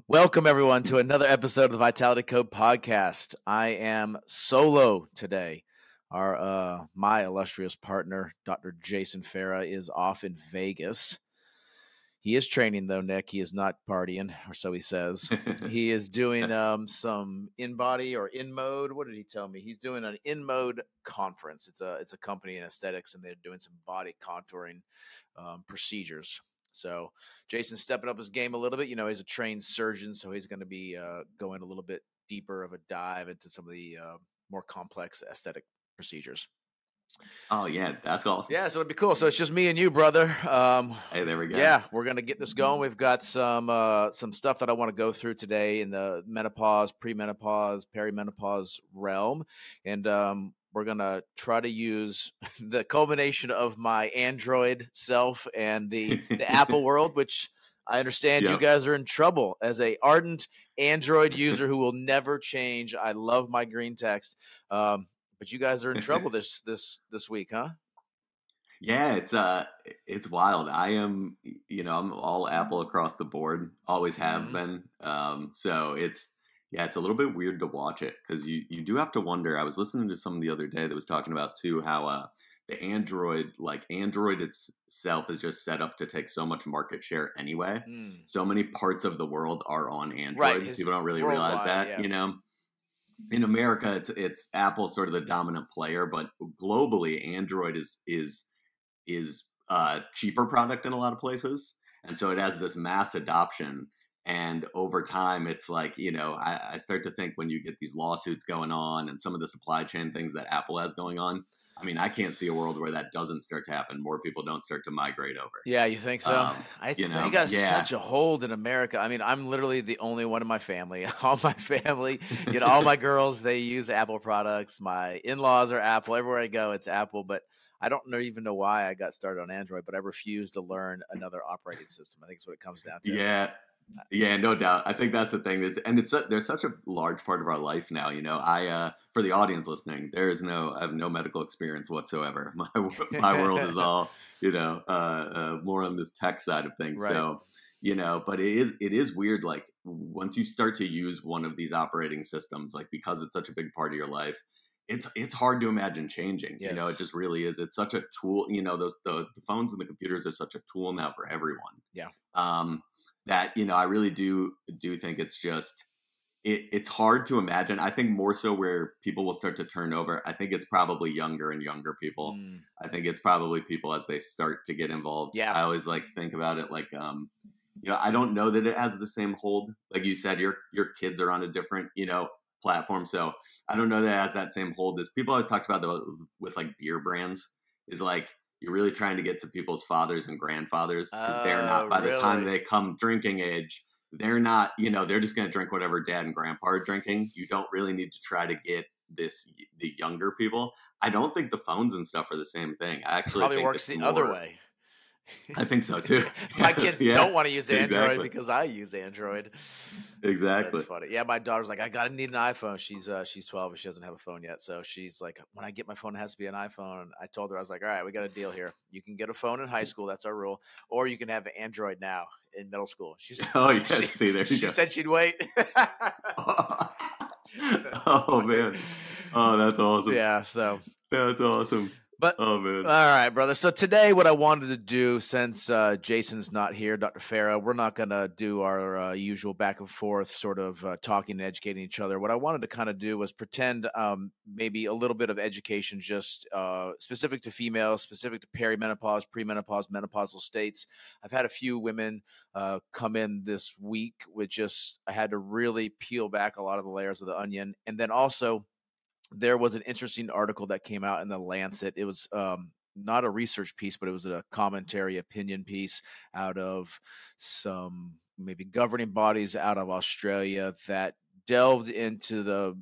Welcome, everyone, to another episode of the Vitality Code podcast. I am solo today. My illustrious partner, Dr. Jason Farrah, is off in Vegas. He is training, though, Nick. He is not partying, or so he says. He is doing some in-body or in-mode. What did he tell me? He's doing an in-mode conference. It's a company in aesthetics, and they're doing some body contouring procedures. So Jason's stepping up his game a little bit. You know, he's a trained surgeon, so he's going to be going a little bit deeper of a dive into some of the more complex aesthetic procedures. Oh, yeah, that's awesome. Yeah, so it'd be cool. So it's just me and you, brother. Hey, there we go. Yeah, we're going to get this going. We've got some stuff that I want to go through today in the menopause, premenopause, perimenopause realm. And we're going to try to use the culmination of my Android self and the Apple world, which I understand you guys are in trouble as a ardent Android user who will never change. I love my green text. But you guys are in trouble this week, huh? Yeah, it's wild. I am, I'm all Apple across the board, always have been. So it's a little bit weird to watch it because you do have to wonder. I was listening to someone the other day that was talking about too how the Android itself is just set up to take so much market share anyway. So many parts of the world are on Android. Right, people don't really realize that, yeah. In America, it's Apple sort of the dominant player, but globally, Android is a cheaper product in a lot of places, and so it has this mass adoption. And over time, it's like I start to think when you get these lawsuits going on and some of the supply chain things that Apple has going on. I mean, I can't see a world where that doesn't start to happen. More people don't start to migrate over. Yeah, you think so? They got such a hold in America. I mean, I'm literally the only one in my family. All my family, all my girls, they use Apple products. My in-laws are Apple. Everywhere I go, it's Apple. But I don't even know why I got started on Android, but I refuse to learn another operating system. I think it's what it comes down to. Yeah, no doubt. I think that's the thing there's such a large part of our life now. I for the audience listening, I have no medical experience whatsoever. My world is all more on this tech side of things. Right. So but it is weird. Like once you start to use one of these operating systems, like because it's such a big part of your life, it's hard to imagine changing. Yes. It just really is. It's such a tool. The phones and the computers are such a tool now for everyone. Yeah. That I really do think it's just it's hard to imagine. I think more so where people will start to turn over. I think it's probably younger and younger people. I think it's probably people as they start to get involved. Yeah. I always think about it like I don't know that it has the same hold. Like you said, your kids are on a different platform, so I don't know that it has that same hold as people always talked about with like beer brands. Is like you're really trying to get to people's fathers and grandfathers because they're not, by the time they come drinking age, they're not, they're just going to drink whatever dad and grandpa are drinking. You don't really need to try to get the younger people. I don't think the phones and stuff are the same thing. I actually probably think works the other way. I think so too. My kids don't want to use Android because I use Android. Exactly. That's funny. Yeah, my daughter's like, I need an iPhone. She's 12 and she doesn't have a phone yet. So she's like, when I get my phone, it has to be an iPhone. I told her, I was like, all right, we got a deal here. You can get a phone in high school. That's our rule. Or you can have an Android now in middle school. She said she'd wait. Oh man. Oh, that's awesome. Yeah. So that's awesome. But oh man! All right, brother. So today, what I wanted to do, since Jason's not here, Dr. Farrah, we're not going to do our usual back and forth sort of talking and educating each other. What I wanted to kind of do was pretend maybe a little bit of education, just specific to females, specific to perimenopause, premenopause, menopausal states. I've had a few women come in this week with I had to really peel back a lot of the layers of the onion, and then also. There was an interesting article that came out in the Lancet. It was not a research piece, but it was a commentary opinion piece out of some maybe governing bodies out of Australia that delved into the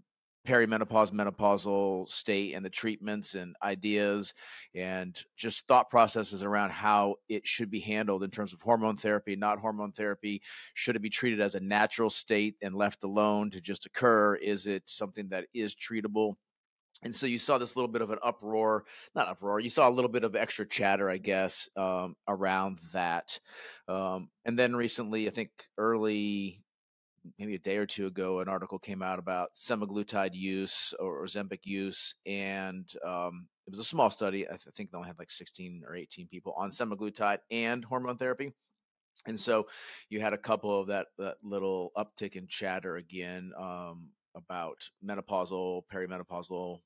perimenopause, menopausal state and the treatments and ideas and just thought processes around how it should be handled in terms of hormone therapy, not hormone therapy. Should it be treated as a natural state and left alone to just occur? Is it something that is treatable? And so you saw this little bit of an not uproar. You saw a little bit of extra chatter, I guess, around that. And then recently, I think early maybe a day or two ago, an article came out about semaglutide use or Ozempic use, and it was a small study. I think they only had like 16 or 18 people on semaglutide and hormone therapy. And so you had a couple of that little uptick in chatter again about menopausal, perimenopausal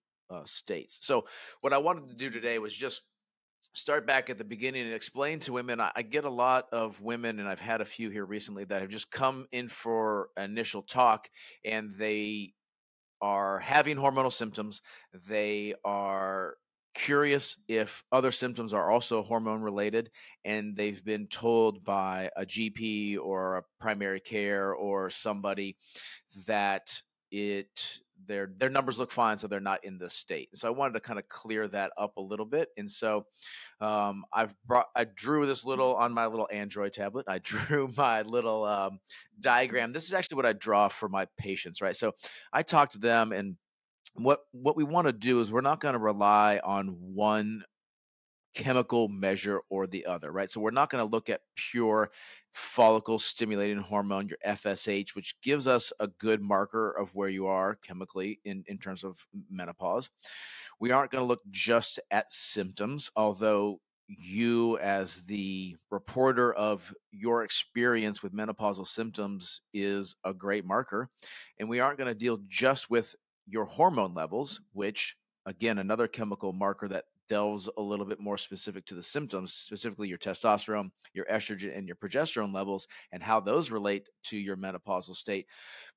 states. So what I wanted to do today was just start back at the beginning and explain to women. I get a lot of women, and I've had a few here recently that have just come in for initial talk, and they are having hormonal symptoms. They are curious if other symptoms are also hormone related, and they've been told by a GP or a primary care or somebody that their numbers look fine, so they're not in this state. So I wanted to kind of clear that up a little bit. And so I drew this little on my little Android tablet. I drew my little diagram. This is actually what I draw for my patients, right? So I talk to them, and what we want to do is we're not going to rely on one chemical measure or the other, right? So we're not going to look at pure follicle stimulating hormone, your FSH, which gives us a good marker of where you are chemically in terms of menopause. We aren't going to look just at symptoms, although you, as the reporter of your experience with menopausal symptoms, is a great marker. And we aren't going to deal just with your hormone levels, which, again, another chemical marker that delves a little bit more specific to the symptoms, specifically your testosterone, your estrogen, and your progesterone levels, and how those relate to your menopausal state,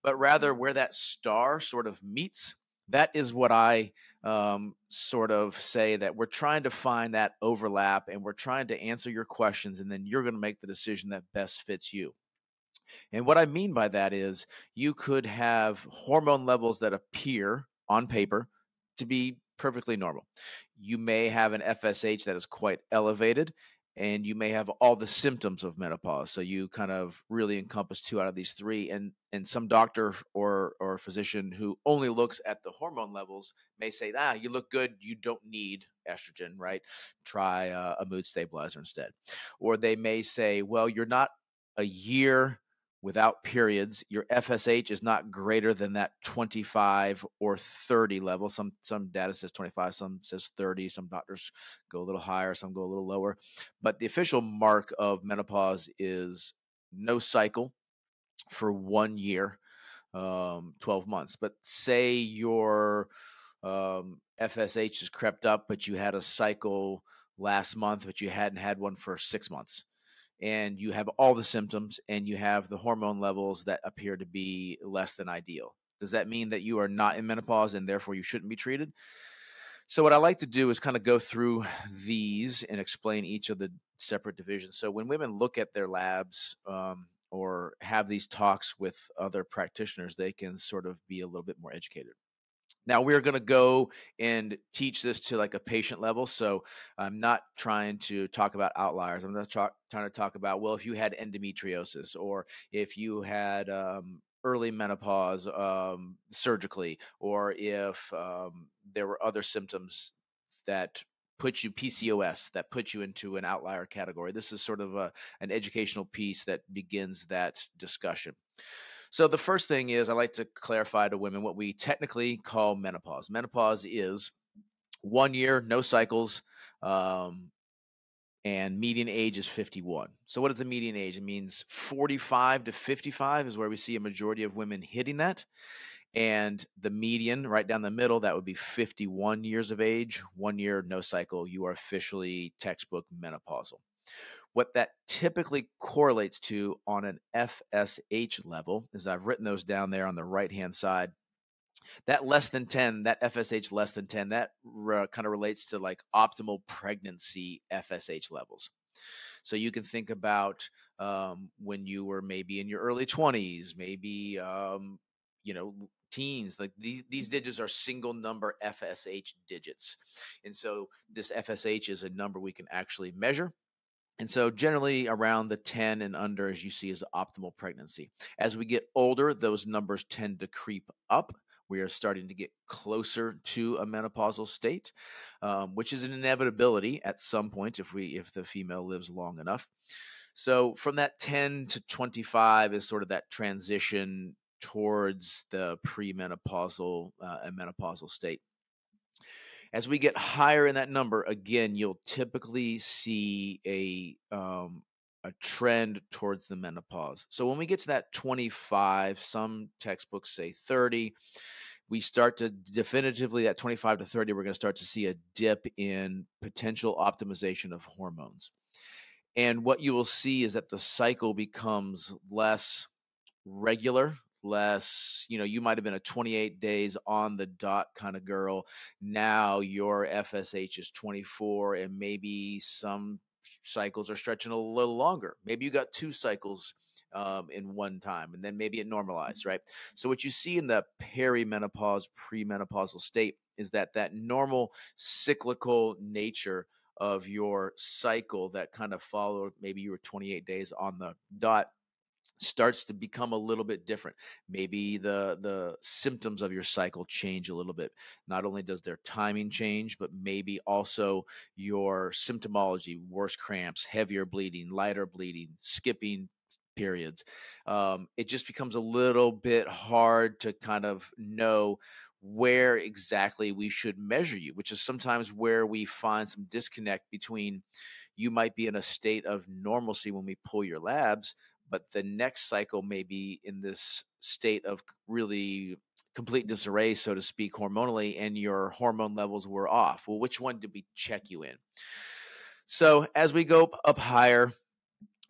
but rather where that star sort of meets. That is what I sort of say, that we're trying to find that overlap, and we're trying to answer your questions, and then you're going to make the decision that best fits you. And what I mean by that is you could have hormone levels that appear on paper to be perfectly normal. You may have an FSH that is quite elevated, and you may have all the symptoms of menopause. So you kind of really encompass two out of these three. And some doctor or physician who only looks at the hormone levels may say, you look good. You don't need estrogen, right? Try a mood stabilizer instead. Or they may say, well, you're not a year without periods. Your FSH is not greater than that 25 or 30 level. Some data says 25, some says 30. Some doctors go a little higher, some go a little lower. But the official mark of menopause is no cycle for 1 year, 12 months. But say your FSH has crept up, but you had a cycle last month, but you hadn't had one for 6 months, and you have all the symptoms, and you have the hormone levels that appear to be less than ideal. Does that mean that you are not in menopause and therefore you shouldn't be treated? So what I like to do is kind of go through these and explain each of the separate divisions. So when women look at their labs or have these talks with other practitioners, they can sort of be a little bit more educated. Now we're going to go and teach this to like a patient level. So I'm not trying to talk about outliers. I'm not trying to talk about, well, if you had endometriosis, or if you had early menopause surgically, or if there were other symptoms that put you PCOS, that put you into an outlier category. This is sort of an educational piece that begins that discussion. So the first thing is, I like to clarify to women what we technically call menopause. Menopause is 1 year, no cycles, and median age is 51. So what is the median age? It means 45 to 55 is where we see a majority of women hitting that. And the median, right down the middle, that would be 51 years of age. 1 year, no cycle. You are officially textbook menopausal. What that typically correlates to on an FSH level is, I've written those down there on the right-hand side. That less than 10, that FSH less than 10, that kind of relates to like optimal pregnancy FSH levels. So you can think about when you were maybe in your early 20s, maybe, teens. Like these digits are single number FSH digits. And so this FSH is a number we can actually measure. And so generally around the 10 and under, as you see, is optimal pregnancy. As we get older, those numbers tend to creep up. We are starting to get closer to a menopausal state, which is an inevitability at some point if the female lives long enough. So from that 10 to 25 is sort of that transition towards the premenopausal and menopausal state. As we get higher in that number, again, you'll typically see a trend towards the menopause. So when we get to that 25, some textbooks say 30, we start to definitively at 25 to 30, we're going to start to see a dip in potential optimization of hormones. And what you will see is that the cycle becomes less regular, less, you might have been a 28 days on the dot kind of girl. Now your FSH is 24, and maybe some cycles are stretching a little longer. Maybe you got 2 cycles in one time, and then maybe it normalized, right? So what you see in the perimenopause, premenopausal state is that normal cyclical nature of your cycle that kind of followed, maybe you were 28 days on the dot, starts to become a little bit different. Maybe the symptoms of your cycle change a little bit. Not only does their timing change, but maybe also your symptomology, worse cramps, heavier bleeding, lighter bleeding, skipping periods. It just becomes a little bit hard to kind of know where exactly we should measure you, which is sometimes where we find some disconnect between you might be in a state of normalcy when we pull your labs, but the next cycle may be in this state of really complete disarray, so to speak, hormonally, and your hormone levels were off. Well, which one did we check you in? So as we go up higher,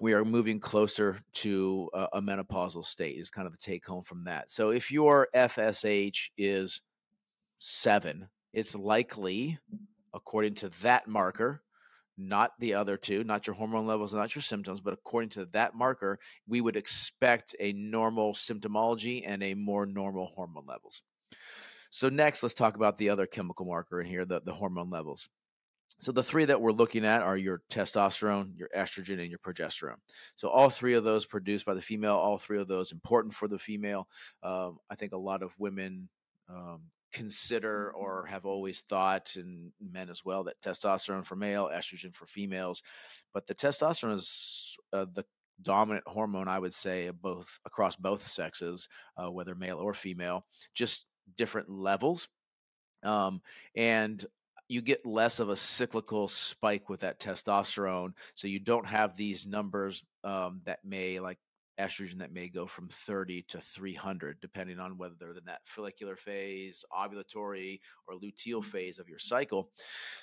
we are moving closer to a menopausal state is kind of the take home from that. So if your FSH is 7, it's likely, according to that marker, not the other two, not your hormone levels, not your symptoms, but according to that marker, we would expect a normal symptomology and a more normal hormone levels. So next, let's talk about the other chemical marker in here, the hormone levels. So the 3 that we're looking at are your testosterone, your estrogen, and your progesterone. So all 3 of those produced by the female, all 3 of those important for the female. I think a lot of women consider or have always thought, and men as well, that testosterone for male, estrogen for females. But the testosterone is the dominant hormone, I would say, both across both sexes, whether male or female, just different levels. And you get less of a cyclical spike with that testosterone. So you don't have these numbers that may, like estrogen, that may go from 30 to 300, depending on whether they're in that follicular phase, ovulatory, or luteal phase of your cycle.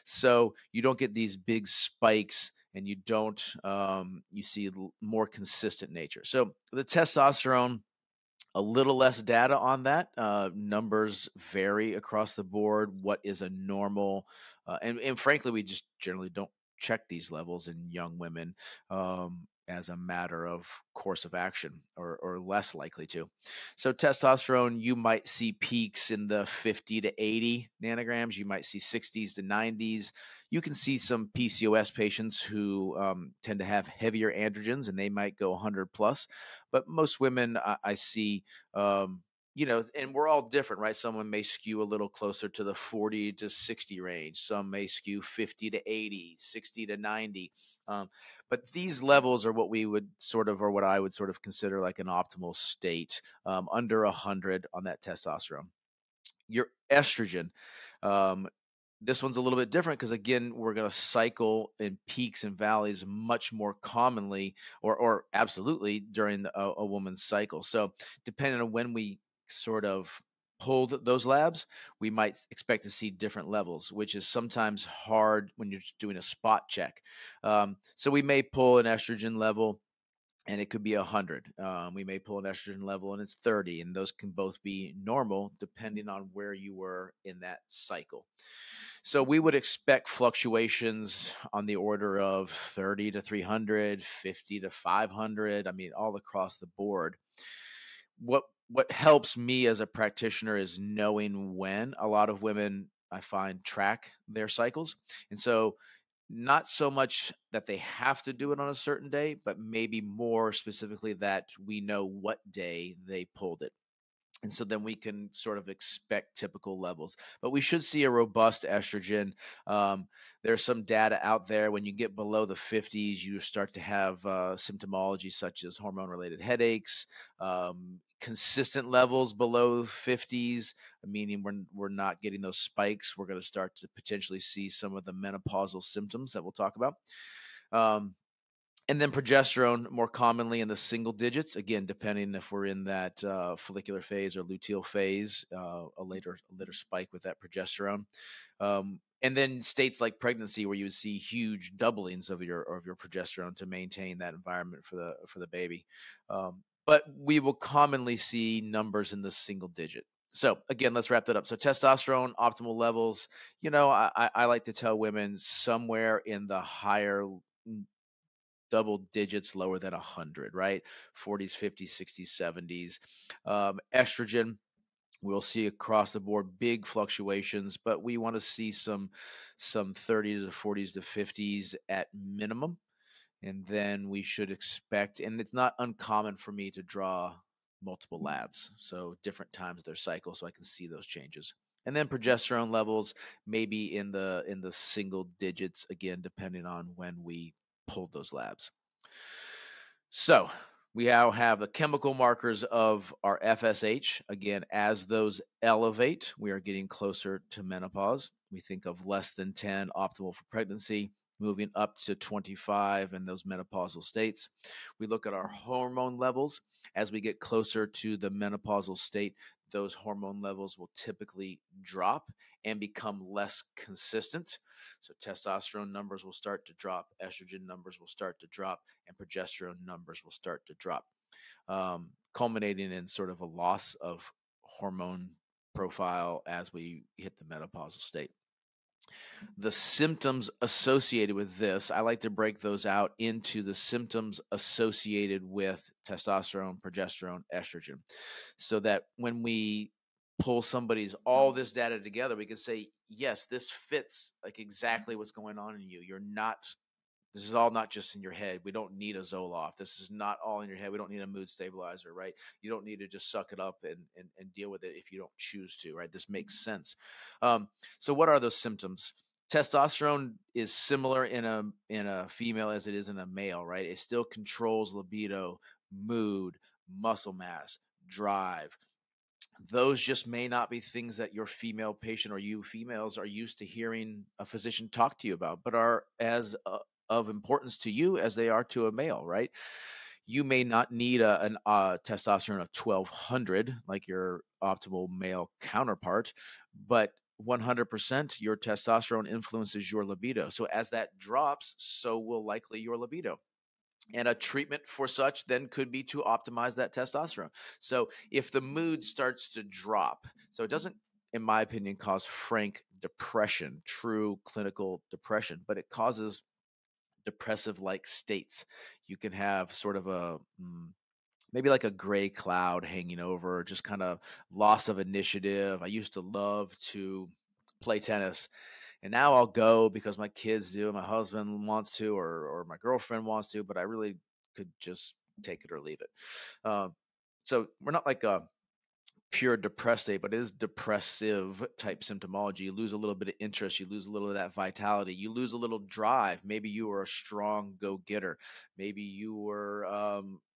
So you don't get these big spikes, and you don't, you see more consistent nature. So the testosterone, a little less data on that. Numbers vary across the board. What is a normal? And frankly, we just generally don't check these levels in young women as a matter of course of action, or less likely to. So testosterone, you might see peaks in the 50 to 80 nanograms. You might see 60s to 90s. You can see some PCOS patients who tend to have heavier androgens, and they might go 100 plus. But most women I see, and we're all different, right? Someone may skew a little closer to the 40 to 60 range. Some may skew 50 to 80, 60 to 90. But these levels are what we would sort of, or what I would sort of consider like an optimal state, under 100 on that testosterone. Your estrogen, this one's a little bit different because, again, we're going to cycle in peaks and valleys much more commonly, or absolutely, during a woman's cycle. So depending on when we sort of pulled those labs, we might expect to see different levels, which is sometimes hard when you're doing a spot check. So we may pull an estrogen level and it could be 100. We may pull an estrogen level and it's 30, and those can both be normal depending on where you were in that cycle. So we would expect fluctuations on the order of 30 to 300, 50 to 500. I mean, all across the board. What helps me as a practitioner is knowing when. A lot of women, I find, track their cycles. And so not so much that they have to do it on a certain day, but maybe more specifically that we know what day they pulled it. And so then we can sort of expect typical levels. But we should see a robust estrogen. Um, there's some data out there when you get below the 50s, you start to have symptomology such as hormone related headaches, consistent levels below 50s, meaning we're not getting those spikes. We're going to start to potentially see some of the menopausal symptoms that we'll talk about. Um, and then progesterone more commonly in the single digits, again, depending if we're in that follicular phase or luteal phase, a later spike with that progesterone. And then states like pregnancy, where you would see huge doublings of your progesterone to maintain that environment for the baby. But we will commonly see numbers in the single digit. So again, let's wrap that up. So testosterone optimal levels, I like to tell women somewhere in the higher double digits, lower than 100, right? 40s, 50s, 60s, 70s. Estrogen, we'll see across the board big fluctuations, but we want to see some 30s to 40s to 50s at minimum. And then we should expect, and it's not uncommon for me to draw multiple labs, so different times of their cycle, so I can see those changes. And then progesterone levels maybe in the single digits, again, depending on when we pulled those labs. So we now have the chemical markers of our FSH. Again, as those elevate, we are getting closer to menopause. We think of less than 10 optimal for pregnancy, moving up to 25 in those menopausal states. We look at our hormone levels. As we get closer to the menopausal state, those hormone levels will typically drop and become less consistent. So testosterone numbers will start to drop, estrogen numbers will start to drop, and progesterone numbers will start to drop, culminating in sort of a loss of hormone profile as we hit the menopausal state. The symptoms associated with this, I like to break those out into the symptoms associated with testosterone, progesterone, estrogen, so that when we pull somebody's all this data together, we can say, yes, this fits like exactly what's going on in you. This is all not just in your head. We don't need a Zoloft. This is not all in your head. We don't need a mood stabilizer, right? You don't need to just suck it up and deal with it if you don't choose to, right? This makes sense. So what are those symptoms? Testosterone is similar in a female as it is in a male, right? It still controls libido, mood, muscle mass, drive. Those just may not be things that your female patient or you females are used to hearing a physician talk to you about, but are as of importance to you as they are to a male, right? You may not need a testosterone of 1200 like your optimal male counterpart, but 100% your testosterone influences your libido. So as that drops, so will likely your libido. And a treatment for such then could be to optimize that testosterone. So if the mood starts to drop, so it doesn't, in my opinion, cause frank depression, true clinical depression, but it causes depressive like states. You can have sort of a maybe like a gray cloud hanging over, just kind of loss of initiative. I used to love to play tennis, and now I'll go because my kids do, my husband wants to, or my girlfriend wants to, but I really could just take it or leave it. So we're not like a pure depressed state, but it is depressive type symptomology. You lose a little bit of interest, you lose a little of that vitality, you lose a little drive. Maybe you were a strong go-getter. Maybe you were,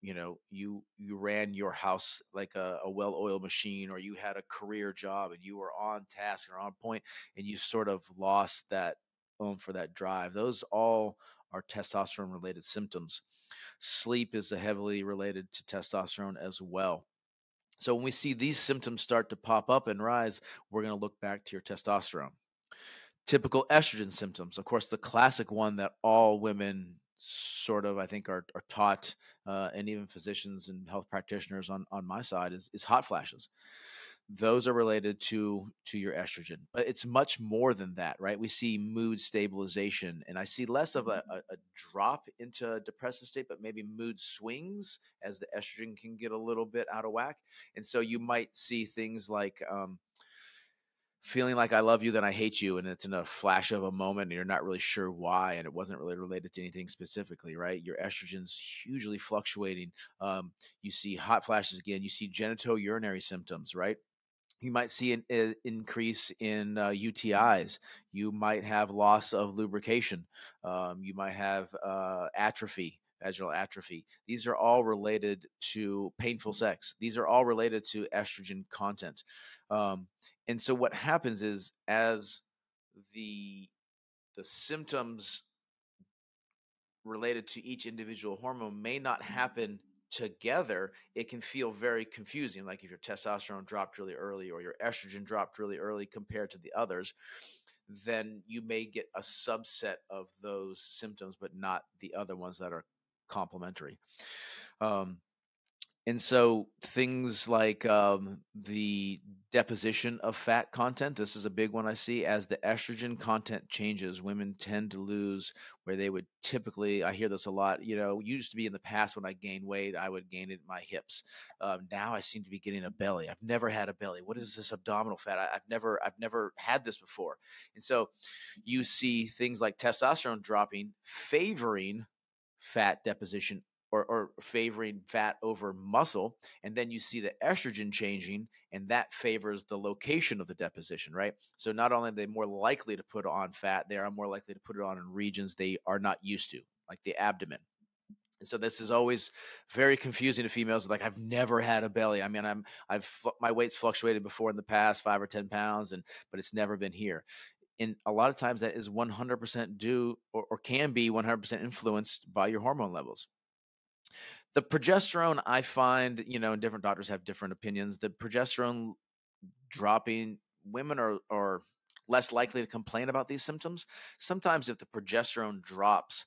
you ran your house like a well-oiled machine, or you had a career job and you were on task or on point, and you sort of lost that for that drive. Those all are testosterone related symptoms. Sleep is heavily related to testosterone as well. So when we see these symptoms start to pop up and rise, we're going to look back to your testosterone. Typical estrogen symptoms, of course, the classic one that all women sort of, I think, are taught, and even physicians and health practitioners on my side is hot flashes. Those are related to your estrogen, but it's much more than that, right? We see mood stabilization, and I see less of a drop into a depressive state, but maybe mood swings as the estrogen can get a little bit out of whack. And so you might see things like feeling like I love you, then I hate you, and it's in a flash of a moment, and you're not really sure why, and it wasn't really related to anything specifically, right? Your estrogen's hugely fluctuating. You see hot flashes again. You see genitourinary symptoms, right? You might see an increase in UTIs. You might have loss of lubrication. You might have atrophy, vaginal atrophy. These are all related to painful sex. These are all related to estrogen content. Um, and so what happens is as the the symptoms related to each individual hormone may not happen together, it can feel very confusing. Like if your testosterone dropped really early or your estrogen dropped really early compared to the others, then you may get a subset of those symptoms, but not the other ones that are complementary. Um, and so things like the deposition of fat content, this is a big one I see. As the estrogen content changes, women tend to lose where they would typically, I hear this a lot, used to be in the past when I gained weight, I would gain it in my hips. Now I seem to be getting a belly. I've never had a belly. What is this abdominal fat? I've never had this before. And so you see things like testosterone dropping, favoring fat deposition or favoring fat over muscle. And then you see the estrogen changing, and that favors the location of the deposition, right? So not only are they more likely to put on fat, they are more likely to put it on in regions they are not used to, like the abdomen. And so this is always very confusing to females. Like, I've never had a belly. I mean, my weight's fluctuated before in the past, 5 or 10 pounds, but it's never been here. And a lot of times that is 100% due or can be 100% influenced by your hormone levels. The progesterone, I find, and different doctors have different opinions. The progesterone dropping, women are less likely to complain about these symptoms. Sometimes if the progesterone drops,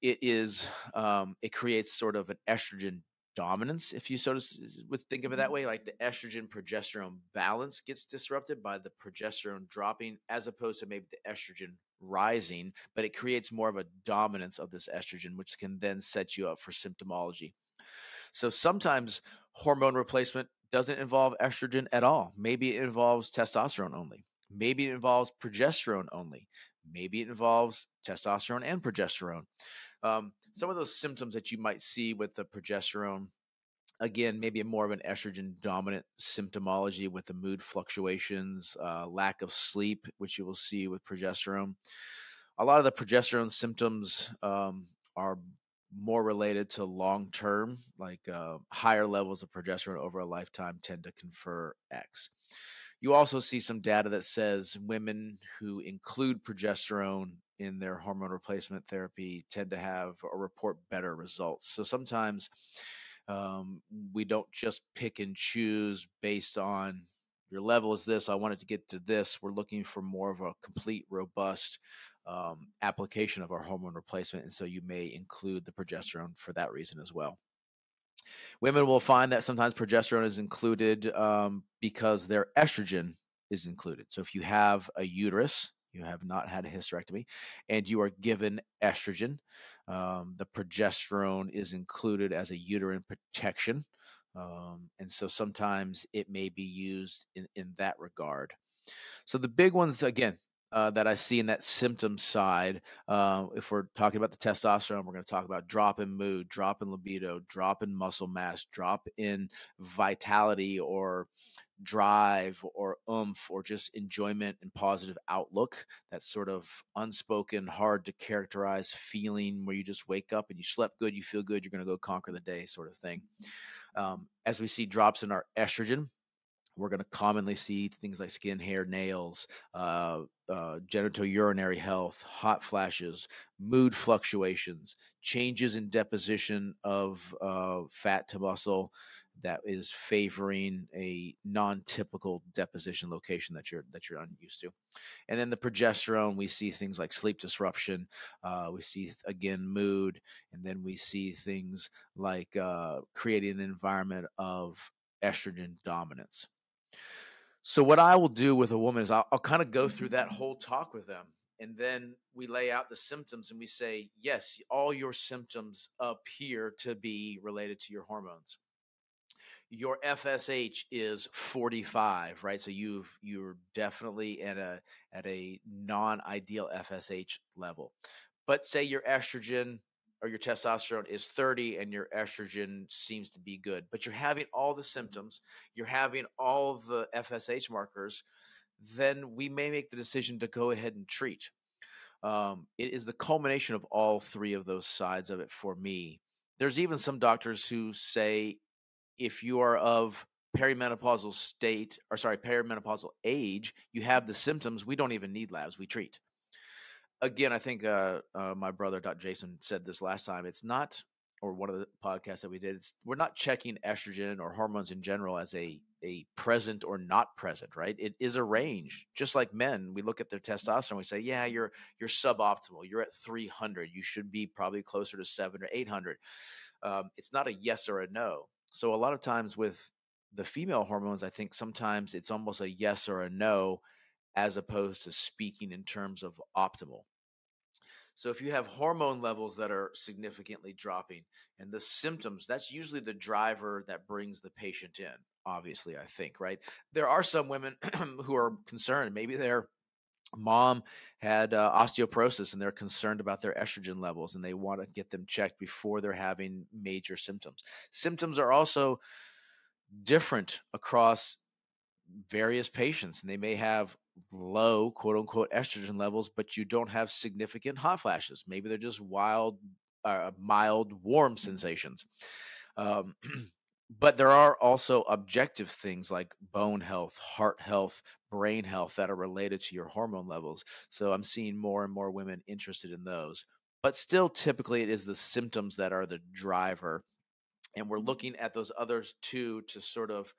it creates sort of an estrogen dominance, if you sort of would think of it that way. Like the estrogen progesterone balance gets disrupted by the progesterone dropping, as opposed to maybe the estrogen rising, but it creates more of a dominance of this estrogen, which can then set you up for symptomology. So sometimes hormone replacement doesn't involve estrogen at all. Maybe it involves testosterone only. Maybe it involves progesterone only. Maybe it involves testosterone and progesterone. Some of those symptoms that you might see with the progesterone, again, maybe more of an estrogen dominant symptomology with the mood fluctuations, lack of sleep, which you will see with progesterone. A lot of the progesterone symptoms are more related to long term, like higher levels of progesterone over a lifetime tend to confer X. You also see some data that says women who include progesterone in their hormone replacement therapy tend to have or report better results. So sometimes we don't just pick and choose based on your level is this, I want it to get to this. We're looking for more of a complete, robust application of our hormone replacement. And so you may include the progesterone for that reason as well. Women will find that sometimes progesterone is included because their estrogen is included. So if you have a uterus, you have not had a hysterectomy, and you are given estrogen, the progesterone is included as a uterine protection. And so sometimes it may be used in that regard. So the big ones, again, that I see in that symptom side, if we're talking about the testosterone, we're going to talk about drop in mood, drop in libido, drop in muscle mass, drop in vitality or drive or oomph or just enjoyment and positive outlook. That sort of unspoken, hard to characterize feeling where you just wake up and you slept good, you feel good, you're going to go conquer the day sort of thing. As we see drops in our estrogen, we're going to commonly see things like skin, hair, nails, genitourinary health, hot flashes, mood fluctuations, changes in deposition of fat to muscle that is favoring a non-typical deposition location that you're unused to. And then the progesterone, we see things like sleep disruption, we see again mood, and then we see things like creating an environment of estrogen dominance. So what I will do with a woman is I'll kind of go through that whole talk with them. And then we lay out the symptoms and we say, yes, all your symptoms appear to be related to your hormones. your FSH is 45, right? So you're definitely at a non-ideal FSH level. But say your estrogen or your testosterone is 30 and your estrogen seems to be good, but you're having all the symptoms, you're having all the FSH markers, then we may make the decision to go ahead and treat. It is the culmination of all three of those sides of it for me. There's even some doctors who say if you are of perimenopausal state, or sorry, perimenopausal age, you have the symptoms, we don't even need labs, we treat. Again, I think my brother, Dr. Jason, said this last time. It's not, or one of the podcasts that we did, we're not checking estrogen or hormones in general as a present or not present, right? It is a range. Just like men, we look at their testosterone, we say, yeah, you're suboptimal. You're at 300. You should be probably closer to 700 or 800. It's not a yes or a no. So a lot of times with the female hormones, I think sometimes it's almost a yes or a no as opposed to speaking in terms of optimal. So if you have hormone levels that are significantly dropping and the symptoms, that's usually the driver that brings the patient in, obviously, I think, right? There are some women who are concerned. Maybe their mom had osteoporosis and they're concerned about their estrogen levels and they want to get them checked before they're having major symptoms. Symptoms are also different across various patients, and they may have low quote unquote estrogen levels, but you don't have significant hot flashes. Maybe they're just mild warm sensations. Um, but there are also objective things like bone health, heart health, brain health that are related to your hormone levels. So I'm seeing more and more women interested in those. But still, typically, it is the symptoms that are the driver. And we're looking at those others two to sort of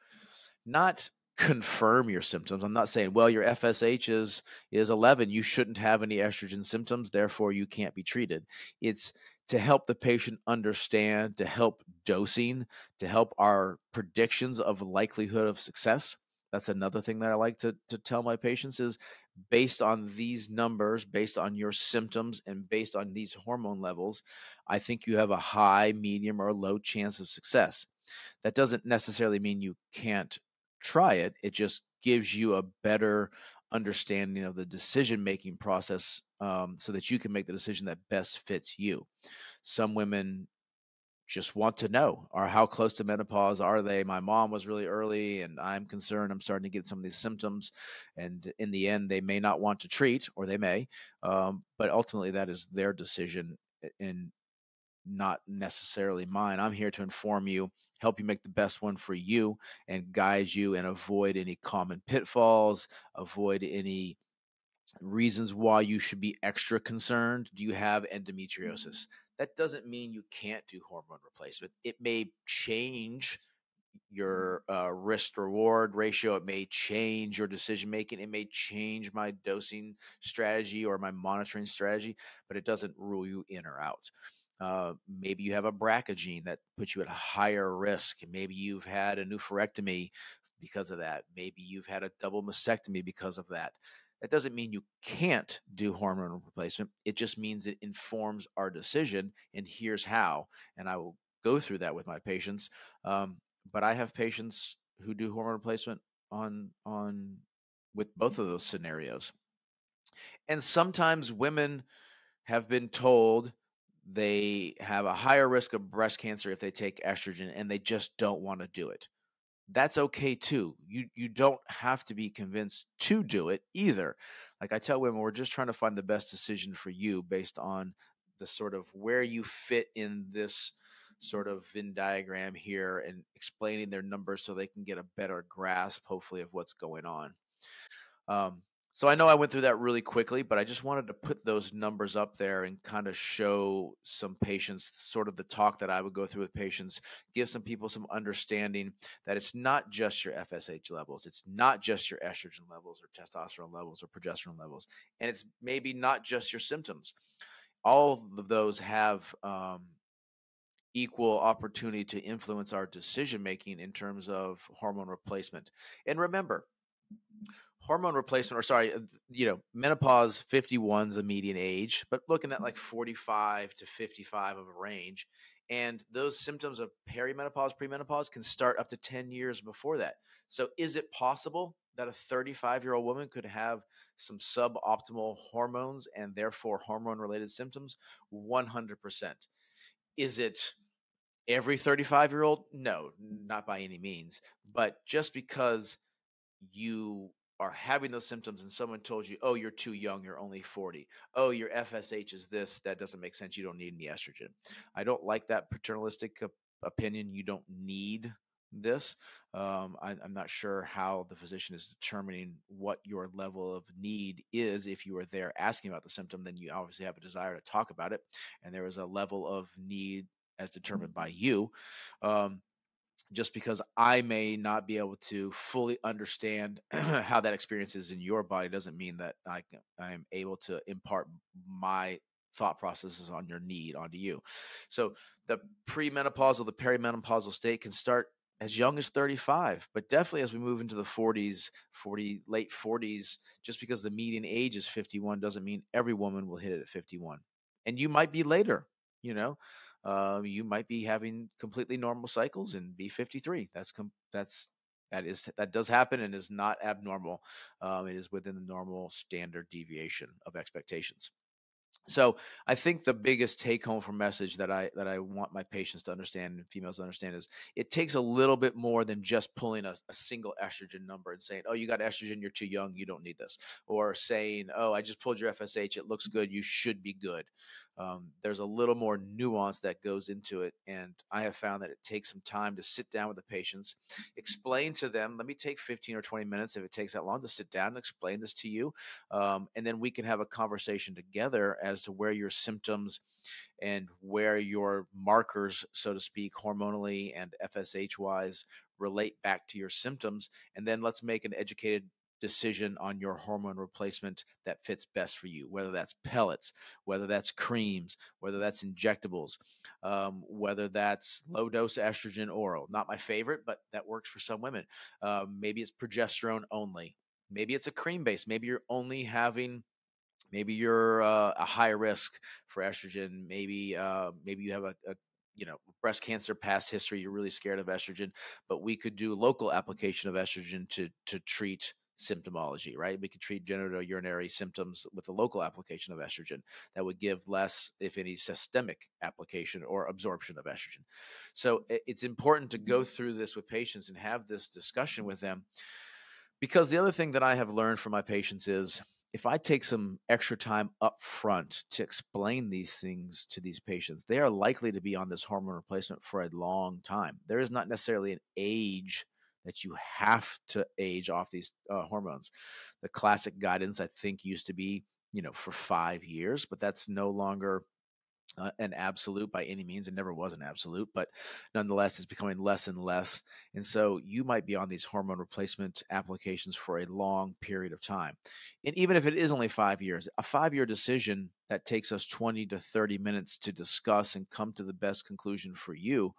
not confirm your symptoms. I'm not saying, well, your FSH is 11, you shouldn't have any estrogen symptoms, therefore you can't be treated. It's to help the patient understand, to help dosing, to help our predictions of likelihood of success. That's another thing that I like to tell my patients is based on these numbers, based on your symptoms, and based on these hormone levels, I think you have a high, medium, or low chance of success. That doesn't necessarily mean you can't try it. It just gives you a better understanding of the decision making process, so that you can make the decision that best fits you. Some women just want to know, or how close to menopause are they? My mom was really early and I'm concerned I'm starting to get some of these symptoms. And in the end, they may not want to treat, or they may, but ultimately that is their decision and not necessarily mine. I'm here to inform you, help you make the best one for you, and guide you and avoid any common pitfalls, avoid any reasons why you should be extra concerned. Do you have endometriosis? That doesn't mean you can't do hormone replacement. It may change your risk reward ratio. It may change your decision making. It may change my dosing strategy or my monitoring strategy, but it doesn't rule you in or out. Maybe you have a BRCA gene that puts you at a higher risk. Maybe you've had a oophorectomy because of that. Maybe you've had a double mastectomy because of that. That doesn't mean you can't do hormone replacement. It just means it informs our decision, and here's how. And I will go through that with my patients. But I have patients who do hormone replacement on with both of those scenarios. And sometimes women have been told they have a higher risk of breast cancer if they take estrogen and they just don't want to do it. That's okay too. You don't have to be convinced to do it either. Like I tell women, we're just trying to find the best decision for you based on the sort of where you fit in this sort of Venn diagram here, and explaining their numbers so they can get a better grasp, hopefully, of what's going on. So I know I went through that really quickly, but I just wanted to put those numbers up there and kind of show some patients sort of the talk that I would go through with patients, give some people some understanding that it's not just your FSH levels, it's not just your estrogen levels or testosterone levels or progesterone levels, and it's maybe not just your symptoms. All of those have equal opportunity to influence our decision making in terms of hormone replacement. And remember, hormone replacement, or sorry, menopause, 51 is the median age, but looking at like 45 to 55 of a range, And those symptoms of perimenopause, premenopause can start up to 10 years before that. So is it possible that a 35-year-old woman could have some suboptimal hormones and therefore hormone related symptoms? 100%. Is it every 35-year-old? No, not by any means. But just because you are having those symptoms and someone told you, oh, you're too young, you're only 40. Oh, your FSH is this, that doesn't make sense. You don't need any estrogen. I don't like that paternalistic opinion. You don't need this. I'm not sure how the physician is determining what your level of need is. If you are there asking about the symptom, then you obviously have a desire to talk about it. And there is a level of need as determined by you. Just because I may not be able to fully understand how that experience is in your body doesn't mean that I am able to impart my thought processes on your need onto you. So the premenopausal, the perimenopausal state can start as young as 35, but definitely as we move into the 40s, late 40s, just because the median age is 51 doesn't mean every woman will hit it at 51. And you might be later, you know. You might be having completely normal cycles and be 53. That does happen and is not abnormal. It is within the normal standard deviation of expectations. So I think the biggest take home from message that I want my patients to understand and females to understand is it takes a little bit more than just pulling a single estrogen number and saying, oh, you got estrogen, you're too young, you don't need this. Or saying, oh, I just pulled your FSH, it looks good, you should be good. There's a little more nuance that goes into it. And I have found that it takes some time to sit down with the patients, explain to them, let me take 15 or 20 minutes if it takes that long to sit down and explain this to you. And then we can have a conversation together as to where your symptoms and where your markers, so to speak, hormonally and FSH wise, relate back to your symptoms. And then let's make an educated decision on your hormone replacement that fits best for you, whether that's pellets, whether that's creams, whether that's injectables, whether that's low dose estrogen oral. Not my favorite, but that works for some women. Maybe it's progesterone only. Maybe it's a cream base. Maybe you're only having, maybe you're a high risk for estrogen. Maybe you have a breast cancer past history. You're really scared of estrogen, but we could do local application of estrogen to treat symptomology, right? We could treat genitourinary symptoms with a local application of estrogen that would give less, if any, systemic application or absorption of estrogen. So it's important to go through this with patients and have this discussion with them, because the other thing that I have learned from my patients is if I take some extra time up front to explain these things to these patients, they are likely to be on this hormone replacement for a long time. There is not necessarily an age that you have to age off these hormones. The classic guidance, I think, used to be, for 5 years, but that's no longer an absolute by any means. It never was an absolute, but nonetheless, it's becoming less and less. And so you might be on these hormone replacement applications for a long period of time. And even if it is only 5 years, a 5-year decision that takes us 20 to 30 minutes to discuss and come to the best conclusion for you,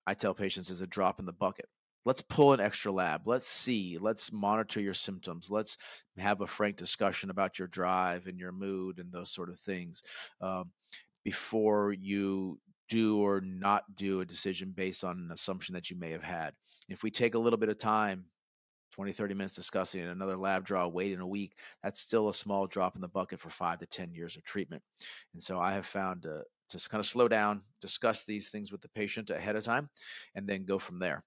I tell patients, is a drop in the bucket. Let's pull an extra lab. Let's see. Let's monitor your symptoms. Let's have a frank discussion about your drive and your mood and those sort of things. Before you do or not do a decision based on an assumption that you may have had. If we take a little bit of time, 20, 30 minutes discussing it, another lab draw, wait in a week, that's still a small drop in the bucket for 5 to 10 years of treatment. And so I have found to kind of slow down, discuss these things with the patient ahead of time, and then go from there.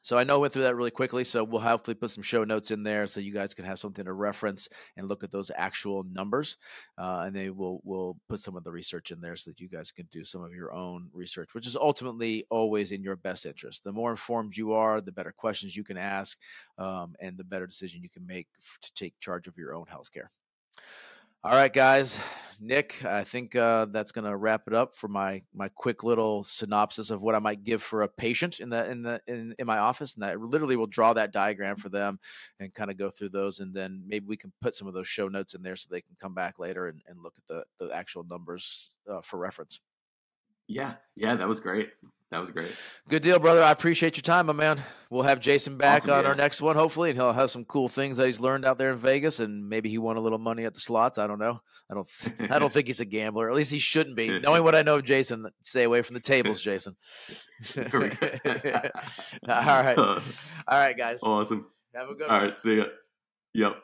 So I know I went through that really quickly, so we'll hopefully put some show notes in there so you guys can have something to reference and look at those actual numbers. And then we'll put some of the research in there so that you guys can do some of your own research, which is ultimately always in your best interest. The more informed you are, the better questions you can ask, and the better decision you can make to take charge of your own healthcare. All right, guys. Nick, I think that's going to wrap it up for my quick little synopsis of what I might give for a patient in my office, and I literally will draw that diagram for them and kind of go through those, and then maybe we can put some of those show notes in there so they can come back later and look at the actual numbers for reference. Yeah, that was great. That was great. Good deal, brother. I appreciate your time, my man. We'll have Jason back Awesome, on our yeah. next one, hopefully, and he'll have some cool things that he's learned out there in Vegas, and maybe he won a little money at the slots. I don't know. I don't think he's a gambler. At least he shouldn't be. Knowing what I know of Jason, stay away from the tables, Jason. There we go. All right, guys. Awesome. Have a good All one. right, see ya. Yep.